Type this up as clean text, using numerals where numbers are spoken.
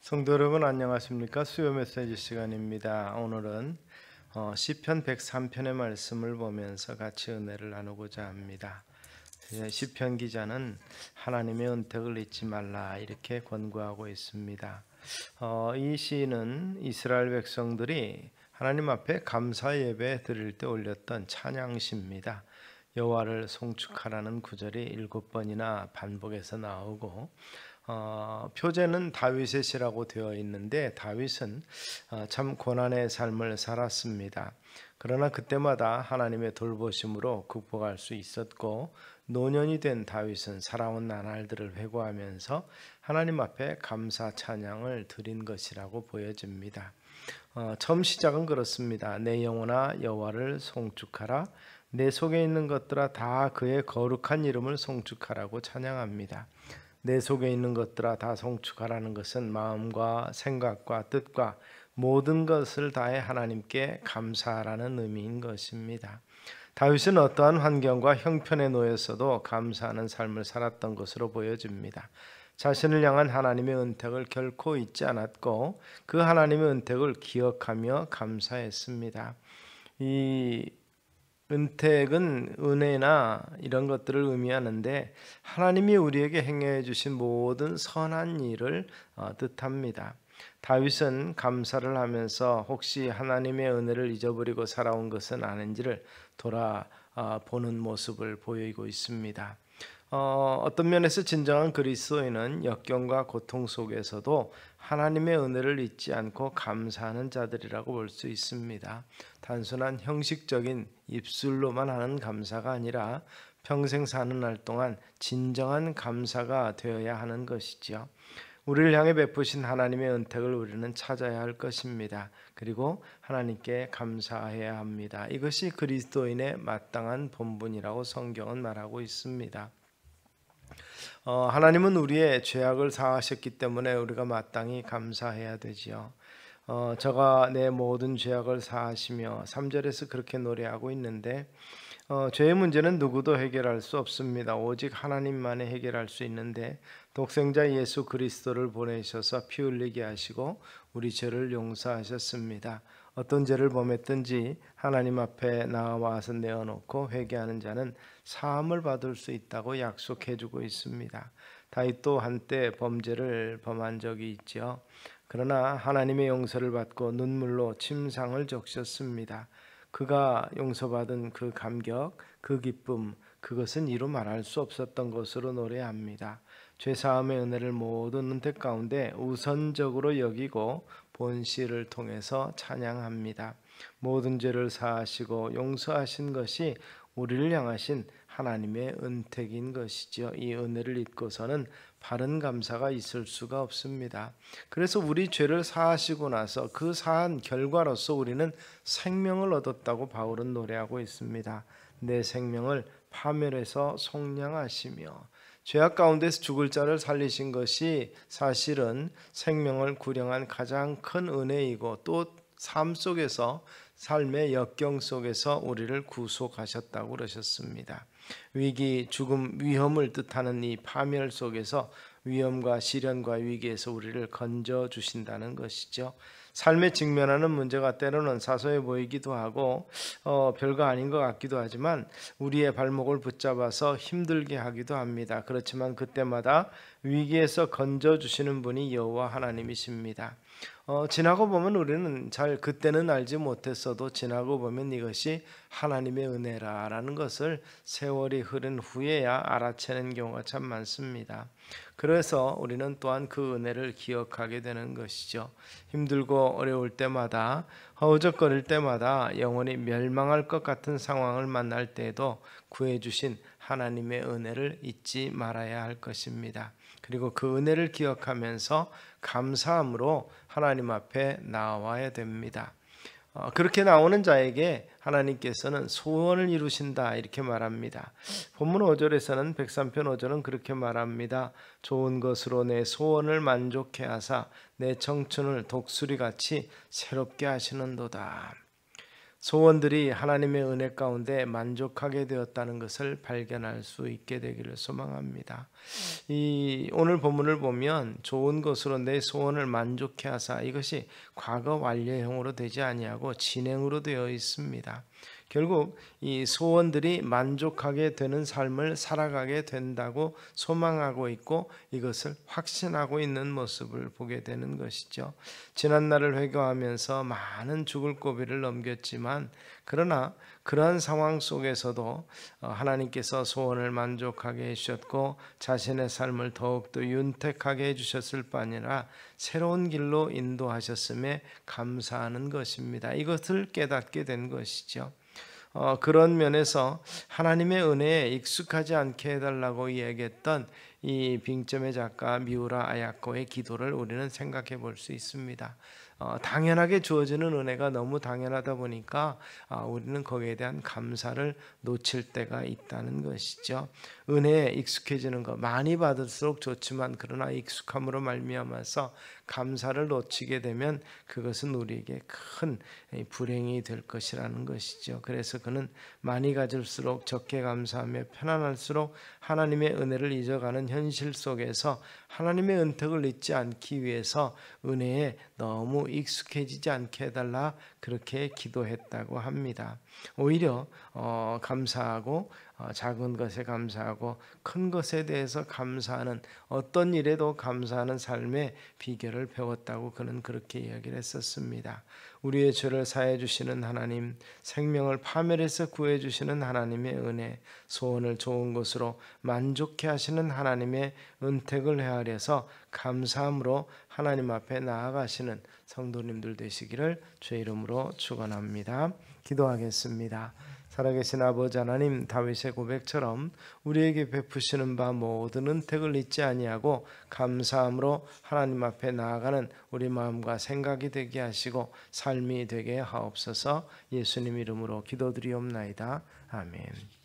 성도 여러분 안녕하십니까? 수요 메시지 시간입니다. 오늘은 시편 103편의 말씀을 보면서 같이 은혜를 나누고자 합니다. 시편 기자는 하나님의 은택을 잊지 말라 이렇게 권고하고 있습니다. 이 시는 이스라엘 백성들이 하나님 앞에 감사 예배 드릴 때 올렸던 찬양시입니다. 여호와를 송축하라는 구절이 7번이나 반복해서 나오고 표제는 다윗의 시라고 되어 있는데 다윗은 참 고난의 삶을 살았습니다. 그러나 그때마다 하나님의 돌보심으로 극복할 수 있었고 노년이 된 다윗은 살아온 나날들을 회고하면서 하나님 앞에 감사 찬양을 드린 것이라고 보여집니다. 처음 시작은 그렇습니다. 내 영혼아 여호와를 송축하라. 내 속에 있는 것들아 다 그의 거룩한 이름을 송축하라고 찬양합니다. 내 속에 있는 것들아 다 송축하라는 것은 마음과 생각과 뜻과 모든 것을 다해 하나님께 감사하라는 의미인 것입니다. 다윗은 어떠한 환경과 형편에 놓였어도 감사하는 삶을 살았던 것으로 보여집니다. 자신을 향한 하나님의 은택을 결코 잊지 않았고 그 하나님의 은택을 기억하며 감사했습니다. 이 은택은 은혜나 이런 것들을 의미하는데 하나님이 우리에게 행해 주신 모든 선한 일을 뜻합니다. 다윗은 감사를 하면서 혹시 하나님의 은혜를 잊어버리고 살아온 것은 아닌지를 돌아보는 모습을 보이고 있습니다. 어떤 면에서 진정한 그리스도인은 역경과 고통 속에서도 하나님의 은혜를 잊지 않고 감사하는 자들이라고 볼 수 있습니다. 단순한 형식적인 입술로만 하는 감사가 아니라 평생 사는 날 동안 진정한 감사가 되어야 하는 것이죠. 우리를 향해 베푸신 하나님의 은택을 우리는 찾아야 할 것입니다. 그리고 하나님께 감사해야 합니다. 이것이 그리스도인의 마땅한 본분이라고 성경은 말하고 있습니다. 하나님은 우리의 죄악을 사하셨기 때문에 우리가 마땅히 감사해야 되지요. 저가 내 모든 죄악을 사하시며 3절에서 그렇게 노래하고 있는데 죄의 문제는 누구도 해결할 수 없습니다. 오직 하나님만이 해결할 수 있는데 독생자 예수 그리스도를 보내셔서 피 흘리게 하시고 우리 죄를 용서하셨습니다. 어떤 죄를 범했든지 하나님 앞에 나와서 내어놓고 회개하는 자는 사함을 받을 수 있다고 약속해주고 있습니다. 다윗도 한때 범죄를 범한 적이 있죠. 그러나 하나님의 용서를 받고 눈물로 침상을 적셨습니다. 그가 용서받은 그 감격, 그 기쁨, 그것은 이루 말할 수 없었던 것으로 노래합니다. 죄사함의 은혜를 모든 은택 가운데 우선적으로 여기고 본시를 통해서 찬양합니다. 모든 죄를 사하시고 용서하신 것이 우리를 향하신 하나님의 은택인 것이죠. 이 은혜를 잊고서는 바른 감사가 있을 수가 없습니다. 그래서 우리 죄를 사하시고 나서 그 사한 결과로서 우리는 생명을 얻었다고 바울은 노래하고 있습니다. 내 생명을 파멸해서 속량하시며 죄악 가운데서 죽을 자를 살리신 것이 사실은 생명을 구령한 가장 큰 은혜이고 또 삶 속에서 삶의 역경 속에서 우리를 구속하셨다고 그러셨습니다. 위기, 죽음, 위험을 뜻하는 이 파멸 속에서 위험과 시련과 위기에서 우리를 건져 주신다는 것이죠. 삶에 직면하는 문제가 때로는 사소해 보이기도 하고 별거 아닌 것 같기도 하지만 우리의 발목을 붙잡아서 힘들게 하기도 합니다. 그렇지만 그때마다 위기에서 건져 주시는 분이 여호와 하나님이십니다. 지나고 보면 우리는 잘 그때는 알지 못했어도 지나고 보면 이것이 하나님의 은혜라라는 것을 세월이 흐른 후에야 알아채는 경우가 참 많습니다. 그래서 우리는 또한 그 은혜를 기억하게 되는 것이죠. 힘들고 어려울 때마다 허우적거릴 때마다 영원히 멸망할 것 같은 상황을 만날 때에도 구해주신 하나님의 은혜를 잊지 말아야 할 것입니다. 그리고 그 은혜를 기억하면서 감사함으로 하나님 앞에 나와야 됩니다. 그렇게 나오는 자에게 하나님께서는 소원을 이루신다 이렇게 말합니다. 본문 5절에서는 103편 5절은 그렇게 말합니다. 좋은 것으로 내 소원을 만족해 하사 내 청춘을 독수리같이 새롭게 하시는도다. 소원들이 하나님의 은혜 가운데 만족하게 되었다는 것을 발견할 수 있게 되기를 소망합니다. 이 오늘 본문을 보면 좋은 것으로 내 소원을 만족해 하사, 이것이 과거 완료형으로 되지 아니하고 진행으로 되어 있습니다. 결국 이 소원들이 만족하게 되는 삶을 살아가게 된다고 소망하고 있고 이것을 확신하고 있는 모습을 보게 되는 것이죠. 지난날을 회고하면서 많은 죽을 고비를 넘겼지만, 그러나 그러한 상황 속에서도 하나님께서 소원을 만족하게 해주셨고 자신의 삶을 더욱더 윤택하게 해주셨을 뿐 아니라 새로운 길로 인도하셨음에 감사하는 것입니다. 이것을 깨닫게 된 것이죠. 그런 면에서 하나님의 은혜에 익숙하지 않게 해달라고 이야기했던 이 빙점의 작가 미우라 아야코의 기도를 우리는 생각해 볼 수 있습니다. 당연하게 주어지는 은혜가 너무 당연하다 보니까 우리는 거기에 대한 감사를 놓칠 때가 있다는 것이죠. 은혜에 익숙해지는 것, 많이 받을수록 좋지만 그러나 익숙함으로 말미암아서 감사를 놓치게 되면 그것은 우리에게 큰 불행이 될 것이라는 것이죠. 그래서 그는 많이 가질수록 적게 감사하며 편안할수록 하나님의 은혜를 잊어가는 현실 속에서 하나님의 은택을 잊지 않기 위해서 은혜에 너무 익숙해지지 않게 해달라, 그렇게 기도했다고 합니다. 오히려 감사하고 작은 것에 감사하고 큰 것에 대해서 감사하는, 어떤 일에도 감사하는 삶의 비결을 배웠다고 그는 그렇게 이야기를 했었습니다. 우리의 죄를 사해 주시는 하나님, 생명을 파멸해서 구해 주시는 하나님의 은혜, 소원을 좋은 것으로 만족해 하시는 하나님의 은택을 헤아려서 감사함으로 하나님 앞에 나아가시는 성도님들 되시기를 주의 이름으로 축원합니다. 기도하겠습니다. 살아계신 아버지 하나님, 다윗의 고백처럼 우리에게 베푸시는 바 모든 은택을 잊지 아니하고 감사함으로 하나님 앞에 나아가는 우리 마음과 생각이 되게 하시고 삶이 되게 하옵소서. 예수님 이름으로 기도드리옵나이다. 아멘.